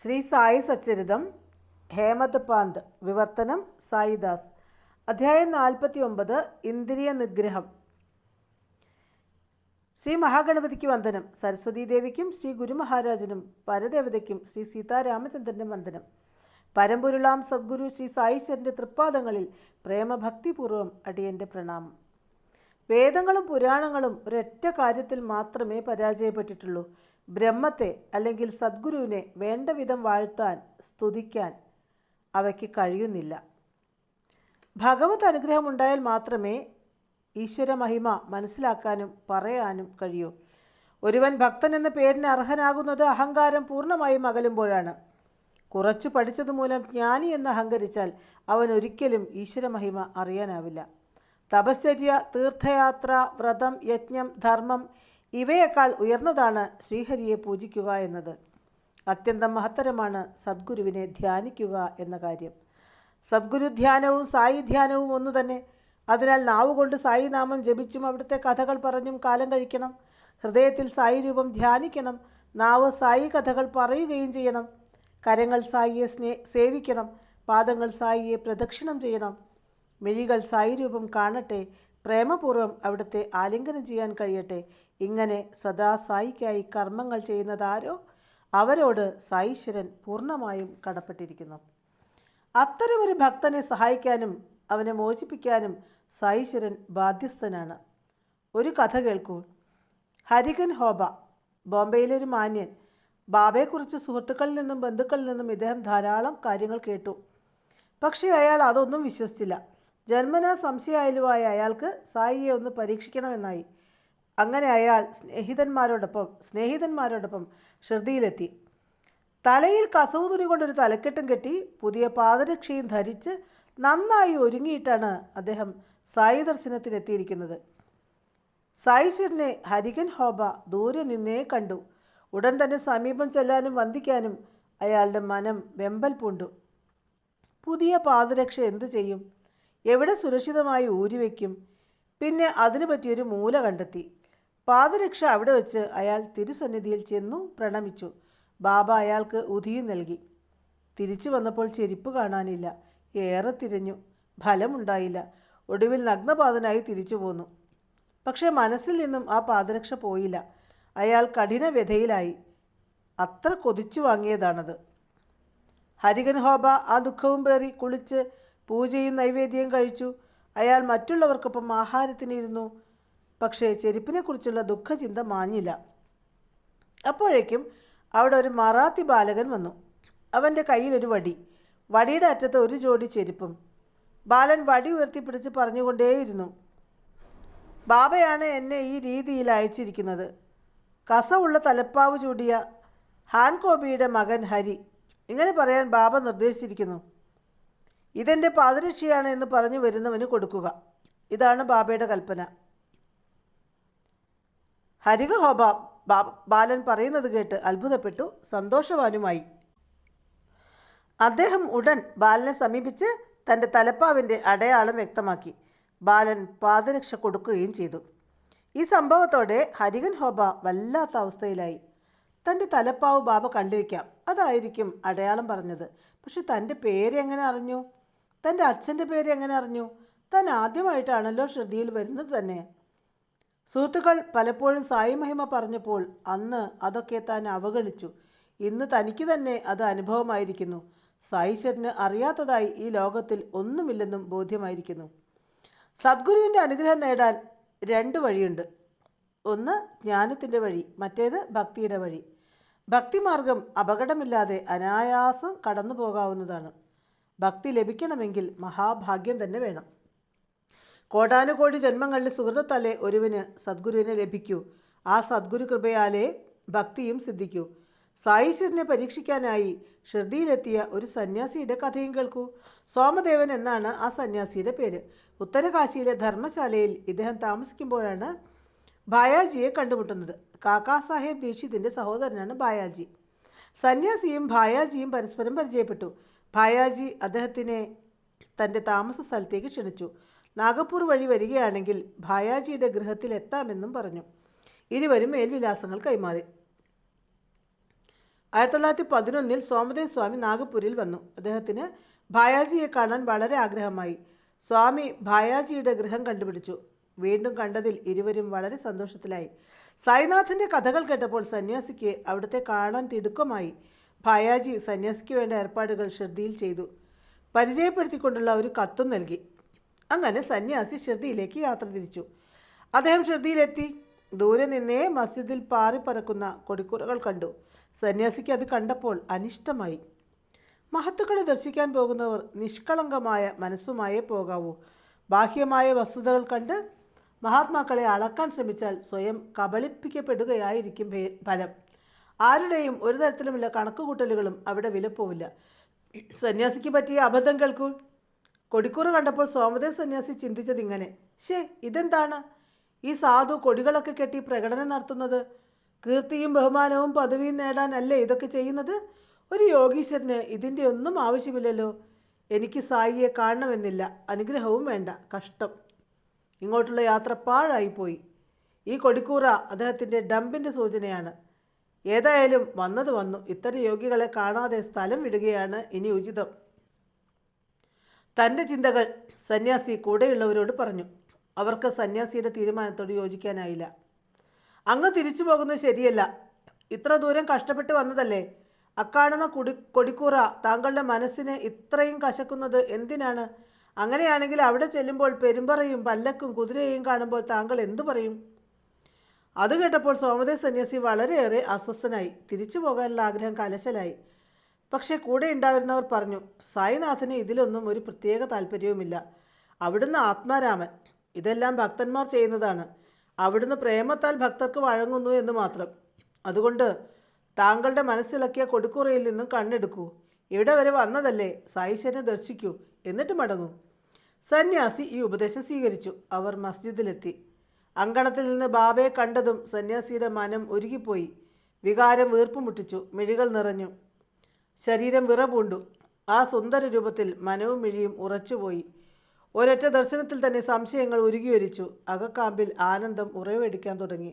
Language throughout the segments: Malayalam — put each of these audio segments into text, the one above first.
ശ്രീ സായി സച്ചരിതം ഹേമത് പാന്ത് വിവർത്തനം സായിദാസ് അധ്യായം 49 ഇന്ദ്രിയ നിഗ്രഹം. ശ്രീ മഹാഗണപതിക്ക് വന്ദനം. സരസ്വതീ ദേവിക്കും ശ്രീ ഗുരുമഹാരാജനും പരദേവതയ്ക്കും ശ്രീ സീതാരാമചന്ദ്രനും വന്ദനം. പരമ്പൊരുളാം സദ്ഗുരു ശ്രീ സായീശ്വരൻ്റെ തൃപ്പാദങ്ങളിൽ പ്രേമഭക്തിപൂർവ്വം അടിയൻ്റെ പ്രണാമം. വേദങ്ങളും പുരാണങ്ങളും ഒരൊറ്റ കാര്യത്തിൽ മാത്രമേ പരാജയപ്പെട്ടിട്ടുള്ളൂ. ബ്രഹ്മത്തെ അല്ലെങ്കിൽ സദ്ഗുരുവിനെ വേണ്ട വിധം വാഴ്ത്താൻ, സ്തുതിക്കാൻ അവയ്ക്ക് കഴിയുന്നില്ല. ഭഗവത് അനുഗ്രഹമുണ്ടായാൽ മാത്രമേ ഈശ്വര മഹിമ മനസ്സിലാക്കാനും പറയാനും കഴിയൂ. ഒരുവൻ ഭക്തൻ എന്ന പേരിന് അർഹനാകുന്നത് അഹങ്കാരം പൂർണ്ണമായും അകലുമ്പോഴാണ്. കുറച്ചു പഠിച്ചതുമൂലം ജ്ഞാനി എന്ന് അഹങ്കരിച്ചാൽ അവൻ ഒരിക്കലും ഈശ്വര മഹിമ അറിയാനാവില്ല. തപശ്ചര്യ, തീർത്ഥയാത്ര, വ്രതം, യജ്ഞം, ധർമ്മം ഇവയേക്കാൾ ഉയർന്നതാണ് ശ്രീഹരിയെ പൂജിക്കുക എന്നത്. അത്യന്തം മഹത്തരമാണ് സദ്ഗുരുവിനെ ധ്യാനിക്കുക എന്ന കാര്യം. സദ്ഗുരു ധ്യാനവും സായി ധ്യാനവും ഒന്നു തന്നെ. അതിനാൽ നാവുകൊണ്ട് സായി നാമം ജപിച്ചും അവിടുത്തെ കഥകൾ പറഞ്ഞും കാലം കഴിക്കണം. ഹൃദയത്തിൽ സായി രൂപം ധ്യാനിക്കണം. നാവ് സായി കഥകൾ പറയുകയും ചെയ്യണം. കരങ്ങൾ സായിയെ സേവിക്കണം. പാദങ്ങൾ സായിയെ പ്രദക്ഷിണം ചെയ്യണം. മിഴികൾ സായി രൂപം കാണട്ടെ. പ്രേമപൂർവ്വം അവിടുത്തെ ആലിംഗനം ചെയ്യാൻ കഴിയട്ടെ. ഇങ്ങനെ സദാ സായിക്കായി കർമ്മങ്ങൾ ചെയ്യുന്നതാരോ അവരോട് സായീശ്വരൻ പൂർണ്ണമായും കടപ്പെട്ടിരിക്കുന്നു. അത്തരമൊരു ഭക്തനെ സഹായിക്കാനും അവനെ മോചിപ്പിക്കാനും സായീശ്വരൻ ബാധ്യസ്ഥനാണ്. ഒരു കഥ കേൾക്കൂ. ഹരികൻ ഹോബ, ബോംബെയിലൊരു മാന്യൻ. ബാബയെക്കുറിച്ച് സുഹൃത്തുക്കളിൽ നിന്നും ബന്ധുക്കളിൽ നിന്നും ഇദ്ദേഹം ധാരാളം കാര്യങ്ങൾ കേട്ടു. പക്ഷേ അയാൾ അതൊന്നും വിശ്വസിച്ചില്ല. ജന്മനാ സംശയാലുവായ അയാൾക്ക് സായിയെ ഒന്ന് പരീക്ഷിക്കണമെന്നായി. അങ്ങനെ അയാൾ സ്നേഹിതന്മാരോടൊപ്പം ഷിർദിയിലെത്തി. തലയിൽ കസവ് തുണി കൊണ്ടൊരു തലക്കെട്ടും കെട്ടി പുതിയ പാദരക്ഷയും ധരിച്ച് നന്നായി ഒരുങ്ങിയിട്ടാണ് അദ്ദേഹം സായി ദർശനത്തിനെത്തിയിരിക്കുന്നത്. സായീശ്വരനെ ഹരികൻ ഹോബ ദൂരെ നിന്നേ കണ്ടു. ഉടൻ തന്നെ സമീപം ചെല്ലാനും വന്ദിക്കാനും അയാളുടെ മനം വെമ്പൽ പൂണ്ടു. പുതിയ പാദരക്ഷ എന്തു ചെയ്യും? എവിടെ സുരക്ഷിതമായി ഊരിവെക്കും? പിന്നെ അതിനു പറ്റിയൊരു മൂല കണ്ടെത്തി. പാദരക്ഷ അവിടെ വെച്ച് അയാൾ തിരുസന്നിധിയിൽ ചെന്നു പ്രണമിച്ചു. ബാബ അയാൾക്ക് ഉധിയും നൽകി. തിരിച്ചു വന്നപ്പോൾ ചെരുപ്പ് കാണാനില്ല. ഏറെ തിരഞ്ഞു, ഫലമുണ്ടായില്ല. ഒടുവിൽ നഗ്നപാതനായി തിരിച്ചു പോന്നു. പക്ഷേ മനസ്സിൽ നിന്നും ആ പാദരക്ഷ പോയില്ല. അയാൾ കഠിന വ്യഥയിലായി. അത്ര കൊതിച്ചു വാങ്ങിയതാണത്. ഹരികൻ ഹോബ ആ ദുഃഖവും പേറി കുളിച്ച് പൂജയും നൈവേദ്യം കഴിച്ചു. അയാൾ മറ്റുള്ളവർക്കൊപ്പം ആഹാരത്തിനിരുന്നു. പക്ഷേ ചെരുപ്പിനെക്കുറിച്ചുള്ള ദുഃഖചിന്ത മാഞ്ഞില്ല. അപ്പോഴേക്കും അവിടെ ഒരു മറാത്തി ബാലകൻ വന്നു. അവൻ്റെ കയ്യിലൊരു വടി, വടിയുടെ അറ്റത്ത് ഒരു ജോഡി ചെരുപ്പും. ബാലൻ വടി ഉയർത്തിപ്പിടിച്ച് പറഞ്ഞുകൊണ്ടേയിരുന്നു, ബാബയാണ് എന്നെ ഈ രീതിയിൽ അയച്ചിരിക്കുന്നത്. കസവുള്ള തലപ്പാവ് ചൂടിയ ഹാൻകോബിയുടെ മകൻ ഹരി. ഇങ്ങനെ പറയാൻ ബാബ നിർദ്ദേശിച്ചിരിക്കുന്നു. ഇതെൻ്റെ പാദരക്ഷയാണ് എന്ന് പറഞ്ഞു വരുന്നവന് കൊടുക്കുക. ഇതാണ് ബാബയുടെ കൽപ്പന. ഹരിക ഹോബ ബാലൻ പറയുന്നത് കേട്ട് അത്ഭുതപ്പെട്ടു, സന്തോഷവാനുമായി. അദ്ദേഹം ഉടൻ ബാലനെ സമീപിച്ച് തൻ്റെ തലപ്പാവിൻ്റെ അടയാളം വ്യക്തമാക്കി. ബാലൻ പാദരക്ഷ കൊടുക്കുകയും ചെയ്തു. ഈ സംഭവത്തോടെ ഹരികൻ ഹോബ വല്ലാത്ത അവസ്ഥയിലായി. തൻ്റെ തലപ്പാവ് ബാബ കണ്ടിരിക്കാം, അതായിരിക്കും അടയാളം പറഞ്ഞത്. പക്ഷെ തൻ്റെ പേര് എങ്ങനെ അറിഞ്ഞു? തൻ്റെ അച്ഛൻ്റെ പേര് എങ്ങനെ അറിഞ്ഞു? താൻ ആദ്യമായിട്ടാണല്ലോ ഷിർദിയിൽ വരുന്നത് തന്നെ. സുഹൃത്തുക്കൾ പലപ്പോഴും സായി മഹിമ പറഞ്ഞപ്പോൾ അന്ന് അതൊക്കെ താൻ അവഗണിച്ചു. ഇന്ന് തനിക്ക് തന്നെ അത് അനുഭവമായിരിക്കുന്നു. സായീശ്വരന് അറിയാത്തതായി ഈ ലോകത്തിൽ ഒന്നുമില്ലെന്നും ബോധ്യമായിരിക്കുന്നു. സദ്ഗുരുവിൻ്റെ അനുഗ്രഹം നേടാൻ രണ്ട് വഴിയുണ്ട്. ഒന്ന് ജ്ഞാനത്തിൻ്റെ വഴി, മറ്റേത് ഭക്തിയുടെ വഴി. ഭക്തിമാർഗം അപകടമില്ലാതെ അനായാസം കടന്നു പോകാവുന്നതാണ്. ഭക്തി ലഭിക്കണമെങ്കിൽ മഹാഭാഗ്യം തന്നെ വേണം. കോടാനുകോടി ജന്മങ്ങളിൽ സുഹൃത്തത്താലേ ഒരുവന് സദ്ഗുരുവിനെ ലഭിക്കൂ. ആ സദ്ഗുരു കൃപയാലേ ഭക്തിയും സിദ്ധിക്കൂ. സായീശ്വരനെ പരീക്ഷിക്കാനായി ഷിർദിയിലെത്തിയ ഒരു സന്യാസിയുടെ കഥയും കേൾക്കൂ. സോമദേവൻ എന്നാണ് ആ സന്യാസിയുടെ പേര്. ഉത്തരകാശിയിലെ ധർമ്മശാലയിൽ ഇദ്ദേഹം താമസിക്കുമ്പോഴാണ് ഭായാജിയെ കണ്ടുമുട്ടുന്നത്. കാക്കാ സാഹേബ് ദീക്ഷിതിൻ്റെ സഹോദരനാണ് ഭായാജി. സന്യാസിയും ഭായാജിയും പരസ്പരം പരിചയപ്പെട്ടു. ഭായാജി അദ്ദേഹത്തിനെ തൻ്റെ താമസ സ്ഥലത്തേക്ക് ക്ഷണിച്ചു. നാഗപ്പൂർ വഴി വരികയാണെങ്കിൽ ഭായാജിയുടെ ഗൃഹത്തിൽ എത്താമെന്നും പറഞ്ഞു. ഇരുവരും മേൽവിലാസങ്ങൾ കൈമാറി. 1911 സോമദേവ് സ്വാമി നാഗപൂരിൽ വന്നു. അദ്ദേഹത്തിന് ഭായാജിയെ കാണാൻ വളരെ ആഗ്രഹമായി. സ്വാമി ഭായാജിയുടെ ഗൃഹം കണ്ടുപിടിച്ചു. വീണ്ടും കണ്ടതിൽ ഇരുവരും വളരെ സന്തോഷത്തിലായി. സായിനാഥൻ്റെ കഥകൾ കേട്ടപ്പോൾ സന്യാസിക്ക് അവിടുത്തെ കാണാൻ തിടുക്കമായി. ഭായാജി സന്യാസിക്ക് വേണ്ട ഏർപ്പാടുകൾ ഷിർദിയിൽ ചെയ്തു. പരിചയപ്പെടുത്തിക്കൊണ്ടുള്ള ഒരു കത്തും നൽകി. അങ്ങനെ സന്യാസി ഷിർദിയിലേക്ക് യാത്ര തിരിച്ചു. അദ്ദേഹം ഷിർദിയിലെത്തി. ദൂരെ നിന്നേ മസ്ജിദിൽ പാറിപ്പറക്കുന്ന കൊടിക്കൂറകൾ കണ്ടു. സന്യാസിക്ക് അത് കണ്ടപ്പോൾ അനിഷ്ടമായി. മഹത്തുക്കളെ ദർശിക്കാൻ പോകുന്നവർ നിഷ്കളങ്കമായ മനസ്സുമായേ പോകാവൂ. ബാഹ്യമായ വസ്തുതകൾ കണ്ട് മഹാത്മാക്കളെ അളക്കാൻ ശ്രമിച്ചാൽ സ്വയം കബളിപ്പിക്കപ്പെടുകയായിരിക്കും ഫലം. ആരുടെയും ഒരു തരത്തിലുമുള്ള കണക്കുകൂട്ടലുകളും അവിടെ വിലപ്പോവില്ല. സന്യാസിക്ക് പറ്റിയ അബദ്ധം കേൾക്കൂ. കൊടിക്കൂറ് കണ്ടപ്പോൾ സോമദേവ് സന്യാസി ചിന്തിച്ചതിങ്ങനെ: ഇതെന്താണ്? ഈ സാധു കൊടികളൊക്കെ കെട്ടി പ്രകടനം നടത്തുന്നത്? കീർത്തിയും ബഹുമാനവും പദവിയും നേടാനല്ലേ ഇതൊക്കെ ചെയ്യുന്നത്? ഒരു യോഗീശ്വരന് ഇതിൻ്റെ ഒന്നും ആവശ്യമില്ലല്ലോ. എനിക്ക് സായിയെ കാണണമെന്നില്ല, അനുഗ്രഹവും വേണ്ട. കഷ്ടം. ഇങ്ങോട്ടുള്ള യാത്ര പാഴായിപ്പോയി. ഈ കൊടിക്കൂറ അദ്ദേഹത്തിൻ്റെ ഡമ്പിൻ്റെ സൂചനയാണ്. ഏതായാലും വന്നത് വന്നു. ഇത്തരം യോഗികളെ കാണാതെ സ്ഥലം വിടുകയാണ് ഇനി ഉചിതം. തൻ്റെ ചിന്തകൾ സന്യാസി കൂടെയുള്ളവരോട് പറഞ്ഞു. അവർക്ക് സന്യാസിയുടെ തീരുമാനത്തോട് യോജിക്കാനായില്ല. അങ്ങ് തിരിച്ചു പോകുന്നത് ശരിയല്ല. ഇത്ര ദൂരം കഷ്ടപ്പെട്ട് വന്നതല്ലേ? അക്കാണുന്ന കൊടിക്കൂറ താങ്കളുടെ മനസ്സിനെ ഇത്രയും കശക്കുന്നത് എന്തിനാണ്? അങ്ങനെയാണെങ്കിൽ അവിടെ ചെല്ലുമ്പോൾ പെരുമ്പറയും പല്ലക്കും കുതിരയെയും കാണുമ്പോൾ താങ്കൾ എന്തു പറയും? അത് കേട്ടപ്പോൾ സോമദേവ് സന്യാസി വളരെയേറെ അസ്വസ്ഥനായി. തിരിച്ചു പോകാനുള്ള ആഗ്രഹം കലശലായി. പക്ഷേ കൂടെ ഉണ്ടായിരുന്നവർ പറഞ്ഞു, സായിനാഥന് ഇതിലൊന്നും ഒരു പ്രത്യേക താല്പര്യവുമില്ല. അവിടുന്ന് ആത്മാരാമൻ. ഇതെല്ലാം ഭക്തന്മാർ ചെയ്യുന്നതാണ്. അവിടുന്ന് പ്രേമത്താൽ ഭക്തർക്ക് വഴങ്ങുന്നു എന്ന് മാത്രം. അതുകൊണ്ട് താങ്കളുടെ മനസ്സിളക്കിയ കൊടുക്കുറയിൽ നിന്നും കണ്ണെടുക്കൂ. ഇവിടെ വരെ വന്നതല്ലേ, സായിശ്വരനെ ദർശിക്കൂ, എന്നിട്ട് മടങ്ങൂ. സന്യാസി ഈ ഉപദേശം സ്വീകരിച്ചു. അവർ മസ്ജിദിലെത്തി. അങ്കണത്തിൽ നിന്ന് ബാബയെ കണ്ടതും സന്യാസിയുടെ മനം ഉരുകിപ്പോയി. വികാരം വീർപ്പുമുട്ടിച്ചു. മിഴികൾ നിറഞ്ഞു. ശരീരം വിറപൂണ്ടു. ആ സുന്ദര രൂപത്തിൽ മനവും മിഴിയും ഉറച്ചുപോയി. ഒരൊറ്റ ദർശനത്തിൽ തന്നെ സംശയങ്ങൾ ഉരുകിയൊലിച്ചു. അകക്കാമ്പിൽ ആനന്ദം ഉറവെടുക്കാൻ തുടങ്ങി.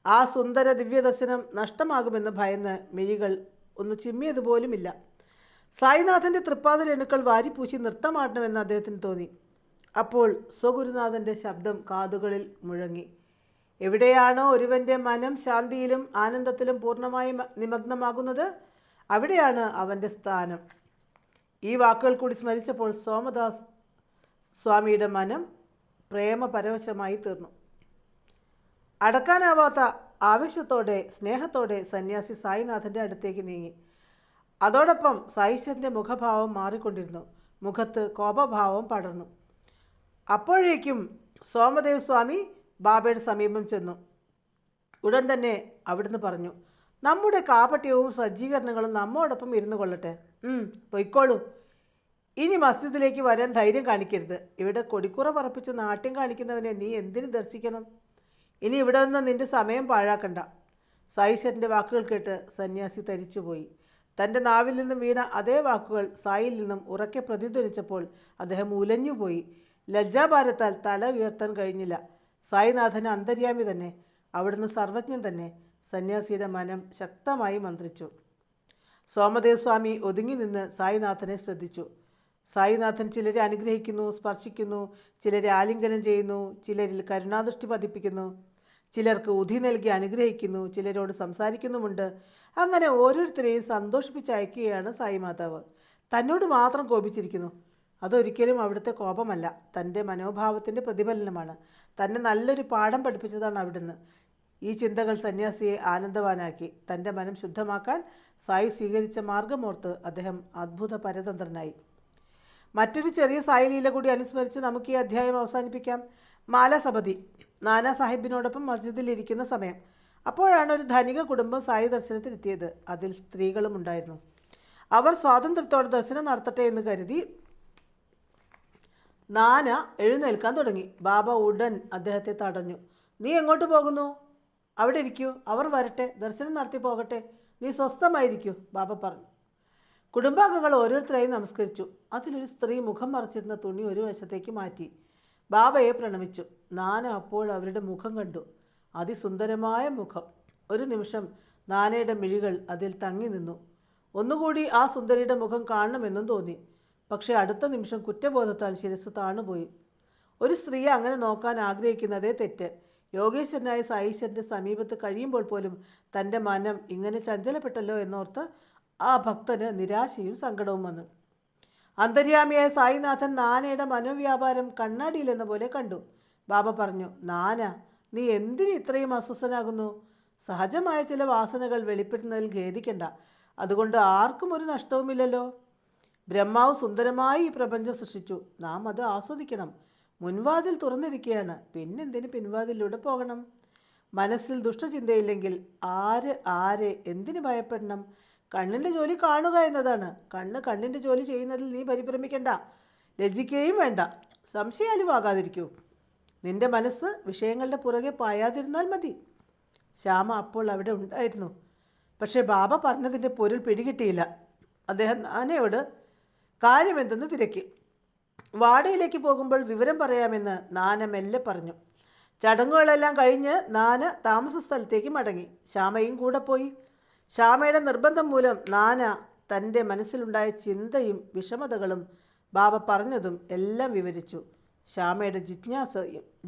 ആ സുന്ദര ദിവ്യദർശനം നഷ്ടമാകുമെന്ന് ഭയന്ന് മിഴികൾ ഒന്ന് ചിമ്മിയതുപോലുമില്ല. സായിനാഥൻ്റെ തൃപ്പാദരേണുക്കൾ വാരിപ്പൂശി നൃത്തമാടണമെന്ന് അദ്ദേഹത്തിന് തോന്നി. അപ്പോൾ സ്വഗുരുനാഥൻ്റെ ശബ്ദം കാതുകളിൽ മുഴങ്ങി. എവിടെയാണോ ഒരുവൻ്റെ മനം ശാന്തിയിലും ആനന്ദത്തിലും പൂർണ്ണമായി നിമഗ്നമാകുന്നത്, അവിടെയാണ് അവൻ്റെ സ്ഥാനം. ഈ വാക്കുകൾ കൂടി സ്മരിച്ചപ്പോൾ സോമദാസ് സ്വാമിയുടെ മനം പ്രേമപരവശമായി തീർന്നു. അടക്കാനാവാത്ത ആവേശത്തോടെ സ്നേഹത്തോടെ സന്യാസി സായിനാഥൻ്റെ അടുത്തേക്ക് നീങ്ങി. അതോടൊപ്പം സായിശ്വരൻ്റെ മുഖഭാവം മാറിക്കൊണ്ടിരുന്നു. മുഖത്ത് കോപഭാവം പടർന്നു. അപ്പോഴേക്കും സോമദേവ് സ്വാമി ബാബയുടെ സമീപം ചെന്നു. ഉടൻ തന്നെ അവിടുന്ന് പറഞ്ഞു, നമ്മുടെ കാപട്യവും സജ്ജീകരണങ്ങളും നമ്മോടൊപ്പം ഇരുന്നു കൊള്ളട്ടെ. പൊയ്ക്കോളൂ. ഇനി മസ്ജിദിലേക്ക് വരാൻ ധൈര്യം കാണിക്കരുത്. ഇവിടെ കൊടിക്കുറ പറപ്പിച്ച് നാട്യം കാണിക്കുന്നവനെ നീ എന്തിനു ദർശിക്കണം? ഇനി ഇവിടെ നിന്ന് നിന്റെ സമയം പാഴാക്കണ്ട. സായിശ്വരൻ്റെ വാക്കുകൾ കേട്ട് സന്യാസി തരിച്ചുപോയി. തൻ്റെ നാവിൽ നിന്നും വീണ അതേ വാക്കുകൾ സായിൽ നിന്നും ഉറക്കെ പ്രതിധ്വനിച്ചപ്പോൾ അദ്ദേഹം ഉലഞ്ഞുപോയി. ലജ്ജാഭാരത്താൽ തല ഉയർത്താൻ കഴിഞ്ഞില്ല. സായിനാഥന് അന്തര്യാമി തന്നെ. അവിടുന്ന് സർവജ്ഞൻ തന്നെ. സന്യാസിയുടെ മനം ശക്തമായി മന്ത്രിച്ചു. സോമദേവ് സ്വാമി ഒതുങ്ങി നിന്ന് സായിനാഥനെ ശ്രദ്ധിച്ചു. സായിനാഥൻ ചിലരെ അനുഗ്രഹിക്കുന്നു, സ്പർശിക്കുന്നു, ചിലരെ ആലിംഗനം ചെയ്യുന്നു, ചിലരിൽ കരുണാദൃഷ്ടി പതിപ്പിക്കുന്നു, ചിലർക്ക് ഉധി നൽകി അനുഗ്രഹിക്കുന്നു, ചിലരോട് സംസാരിക്കുന്നുമുണ്ട്. അങ്ങനെ ഓരോരുത്തരെയും സന്തോഷിപ്പിച്ചയക്കുകയാണ് സായി മാതാവ്. തന്നോട് മാത്രം കോപിച്ചിരിക്കുന്നു. അതൊരിക്കലും അവിടുത്തെ കോപമല്ല, തൻ്റെ മനോഭാവത്തിൻ്റെ പ്രതിഫലനമാണ്. തന്നെ നല്ലൊരു പാഠം പഠിപ്പിച്ചതാണ് അവിടുന്ന്. ഈ ചിന്തകൾ സന്യാസിയെ ആനന്ദവാനാക്കി. തൻ്റെ മനം ശുദ്ധമാക്കാൻ സായി സ്വീകരിച്ച മാർഗമോർത്ത് അദ്ദേഹം അദ്ഭുത പരതന്ത്രനായി. മറ്റൊരു ചെറിയ സായിലീല കൂടി അനുസ്മരിച്ച് നമുക്ക് ഈ അധ്യായം അവസാനിപ്പിക്കാം. മാലാസപതി നാനാ സാഹിബിനോടൊപ്പം മസ്ജിദിലിരിക്കുന്ന സമയം. അപ്പോഴാണ് ഒരു ധനിക കുടുംബം സായി ദർശനത്തിനെത്തിയത്. അതിൽ സ്ത്രീകളും ഉണ്ടായിരുന്നു. അവർ സ്വാതന്ത്ര്യത്തോടെ ദർശനം നടത്തട്ടെ എന്ന് കരുതി നാന എഴുന്നേൽക്കാൻ തുടങ്ങി. ബാബ ഉടൻ അദ്ദേഹത്തെ തടഞ്ഞു. നീ എങ്ങോട്ട് പോകുന്നു? അവിടെ ഇരിക്കൂ. അവർ വരട്ടെ, ദർശനം നടത്തി പോകട്ടെ. നീ സ്വസ്ഥമായിരിക്കൂ, ബാബ പറഞ്ഞു. കുടുംബാംഗങ്ങൾ ഓരോരുത്തരായി നമസ്കരിച്ചു. അതിലൊരു സ്ത്രീ മുഖം മറച്ചിരുന്ന തുണി ഒരു വശത്തേക്ക് മാറ്റി ബാബയെ പ്രണമിച്ചു. നാന അപ്പോൾ അവരുടെ മുഖം കണ്ടു. അതിസുന്ദരമായ മുഖം. ഒരു നിമിഷം നാനയുടെ മിഴികൾ അതിൽ തങ്ങി നിന്നു. ഒന്നുകൂടി ആ സുന്ദരിയുടെ മുഖം കാണണമെന്നും തോന്നി. പക്ഷേ അടുത്ത നിമിഷം കുറ്റബോധത്താൽ ശിരസ് താണുപോയി. ഒരു സ്ത്രീയെ അങ്ങനെ നോക്കാൻ ആഗ്രഹിക്കുന്നതേ തെറ്റ്. യോഗേശ്വരനായ സായീശ്വരൻ്റെ സമീപത്ത് കഴിയുമ്പോൾ പോലും തൻ്റെ മനം ഇങ്ങനെ ചഞ്ചലപ്പെട്ടല്ലോ എന്നോർത്ത് ആ ഭക്തന് നിരാശയും സങ്കടവും വന്നു. അന്തര്യാമിയായ സായിനാഥൻ നാനയുടെ മനോവ്യാപാരം കണ്ണാടിയിലെന്ന പോലെ കണ്ടു. ബാബ പറഞ്ഞു, നാന, നീ എന്തിന് ഇത്രയും അസ്വസ്ഥനാകുന്നു? സഹജമായ ചില വാസനകൾ വെളിപ്പെടുന്നതിൽ ഖേദിക്കണ്ട. അതുകൊണ്ട് ആർക്കും ഒരു നഷ്ടവുമില്ലല്ലോ. ബ്രഹ്മാവ് സുന്ദരമായി ഈ പ്രപഞ്ചം സൃഷ്ടിച്ചു. നാം അത് ആസ്വദിക്കണം. മുൻവാതിൽ തുറന്നിരിക്കുകയാണ്. പിന്നെന്തിന് പിൻവാതിലൂടെ പോകണം? മനസ്സിൽ ദുഷ്ടചിന്തയില്ലെങ്കിൽ ആരെ എന്തിന് ഭയപ്പെടണം? കണ്ണിൻ്റെ ജോലി കാണുക എന്നതാണ്. കണ്ണിൻ്റെ ജോലി ചെയ്യുന്നതിൽ നീ പരിഭ്രമിക്കണ്ട, ലജ്ജിക്കുകയും വേണ്ട, സംശയാലുവാകാതിരിക്കൂ. നിന്റെ മനസ്സ് വിഷയങ്ങളുടെ പുറകെ പായാതിരുന്നാൽ മതി. ശ്യാമ അപ്പോൾ അവിടെ ഉണ്ടായിരുന്നു. പക്ഷേ ബാബ പറഞ്ഞതിൻ്റെ പൊരുൾ പിടികിട്ടിയില്ല. അദ്ദേഹം നാനയോട് കാര്യമെന്തെന്ന് തിരക്കി. വാടയിലേക്ക് പോകുമ്പോൾ വിവരം പറയാമെന്ന് നാന മെല്ലെ പറഞ്ഞു. ചടങ്ങുകളെല്ലാം കഴിഞ്ഞ് നാന താമസ സ്ഥലത്തേക്ക് മടങ്ങി. ശ്യാമയും കൂടെ പോയി. ശ്യാമയുടെ നിർബന്ധം മൂലം നാന തൻ്റെ മനസ്സിലുണ്ടായ ചിന്തയും വിഷമതകളും ബാബ പറഞ്ഞതും എല്ലാം വിവരിച്ചു. ശ്യാമയുടെ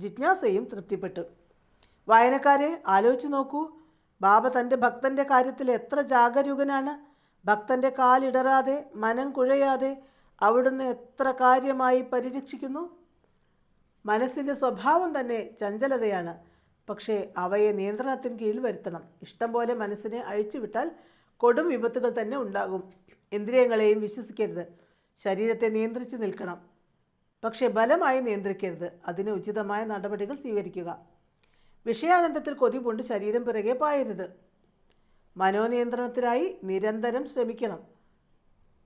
ജിജ്ഞാസയും തൃപ്തിപ്പെട്ടു. വായനക്കാരെ, ആലോചിച്ച് നോക്കൂ. ബാബ തൻ്റെ ഭക്തൻ്റെ കാര്യത്തിൽ എത്ര ജാഗരൂകനാണ്. ഭക്തൻ്റെ കാലിടറാതെ, മനം കുഴയാതെ അവിടുന്ന് എത്ര കാര്യമായി പരിരക്ഷിക്കുന്നു. മനസ്സിൻ്റെ സ്വഭാവം തന്നെ ചഞ്ചലതയാണ്. പക്ഷേ അവയെ നിയന്ത്രണത്തിന് കീഴിൽ വരുത്തണം. ഇഷ്ടം പോലെ മനസ്സിനെ അഴിച്ചുവിട്ടാൽ കൊടും വിപത്തുകൾ തന്നെ ഉണ്ടാകും. ഇന്ദ്രിയങ്ങളെയും വിശ്വസിക്കരുത്. ശരീരത്തെ നിയന്ത്രിച്ച് നിൽക്കണം. പക്ഷേ ബലമായി നിയന്ത്രിക്കരുത്. അതിന് ഉചിതമായ നടപടികൾ സ്വീകരിക്കുക. വിഷയാനന്ദത്തിൽ കൊതി കൊണ്ട് ശരീരം പിറകെ പായരുത്. മനോനിയന്ത്രണത്തിനായി നിരന്തരം ശ്രമിക്കണം.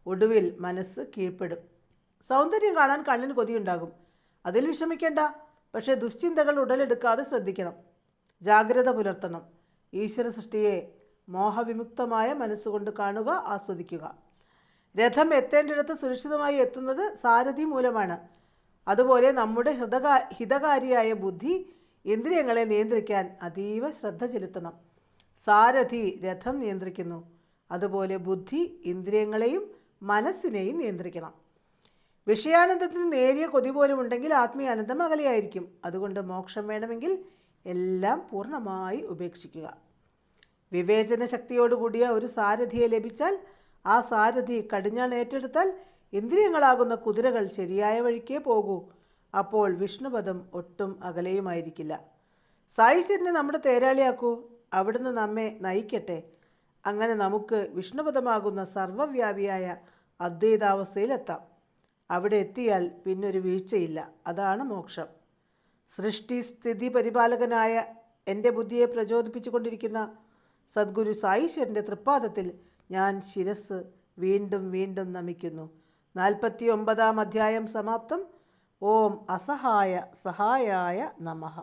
ഒടുവിൽ മനസ്സ് കീഴ്പ്പെടും. സൗന്ദര്യം കാണാൻ കണ്ണിന് കൊതിയുണ്ടാകും. അതിൽ വിഷമിക്കേണ്ട. പക്ഷേ ദുശ്ചിന്തകൾ ഉടലെടുക്കാതെ ശ്രദ്ധിക്കണം. ജാഗ്രത പുലർത്തണം. ഈശ്വര സൃഷ്ടിയെ മോഹവിമുക്തമായ മനസ്സുകൊണ്ട് കാണുക, ആസ്വദിക്കുക. രഥം എത്തേണ്ടിടത്ത് സുരക്ഷിതമായി എത്തുന്നത് സാരഥി മൂലമാണ്. അതുപോലെ നമ്മുടെ ഹിതകാരിയായ ബുദ്ധി ഇന്ദ്രിയങ്ങളെ നിയന്ത്രിക്കാൻ അതീവ ശ്രദ്ധ ചെലുത്തണം. സാരഥി രഥം നിയന്ത്രിക്കുന്നു. അതുപോലെ ബുദ്ധി ഇന്ദ്രിയങ്ങളെയും മനസ്സിനെയും നിയന്ത്രിക്കണം. വിഷയാനന്ദത്തിന് നേരിയ കൊതി പോലും ഉണ്ടെങ്കിൽ ആത്മീയാനന്ദം അകലെയായിരിക്കും. അതുകൊണ്ട് മോക്ഷം വേണമെങ്കിൽ എല്ലാം പൂർണ്ണമായി ഉപേക്ഷിക്കുക. വിവേചന ശക്തിയോടുകൂടിയ ഒരു സാരഥിയെ ലഭിച്ചാൽ ആ സാരഥി കടിഞ്ഞാൺ ഏറ്റെടുത്താൽ ഇന്ദ്രിയങ്ങളാകുന്ന കുതിരകൾ ശരിയായ വഴിക്കേ പോകൂ. അപ്പോൾ വിഷ്ണുപദം ഒട്ടും അകലെയുമായിരിക്കില്ല. സായിശ്വരനെ നമ്മുടെ തേരാളിയാക്കൂ. അവിടുന്ന് നമ്മെ നയിക്കട്ടെ. അങ്ങനെ നമുക്ക് വിഷ്ണുപദമാകുന്ന സർവവ്യാപിയായ അദ്വൈതാവസ്ഥയിലെത്താം. അവിടെ എത്തിയാൽ പിന്നൊരു വീഴ്ചയില്ല. അതാണ് മോക്ഷം. സൃഷ്ടി സ്ഥിതി പരിപാലകനായ എൻ്റെ ബുദ്ധിയെ പ്രചോദിപ്പിച്ചു കൊണ്ടിരിക്കുന്ന സദ്ഗുരു സായീശ്വരൻ്റെ തൃപ്പാദത്തിൽ ഞാൻ ശിരസ് വീണ്ടും വീണ്ടും നമിക്കുന്നു. 49-ാം അധ്യായം സമാപ്തം. ഓം അസഹായ സഹായായ നമഃ.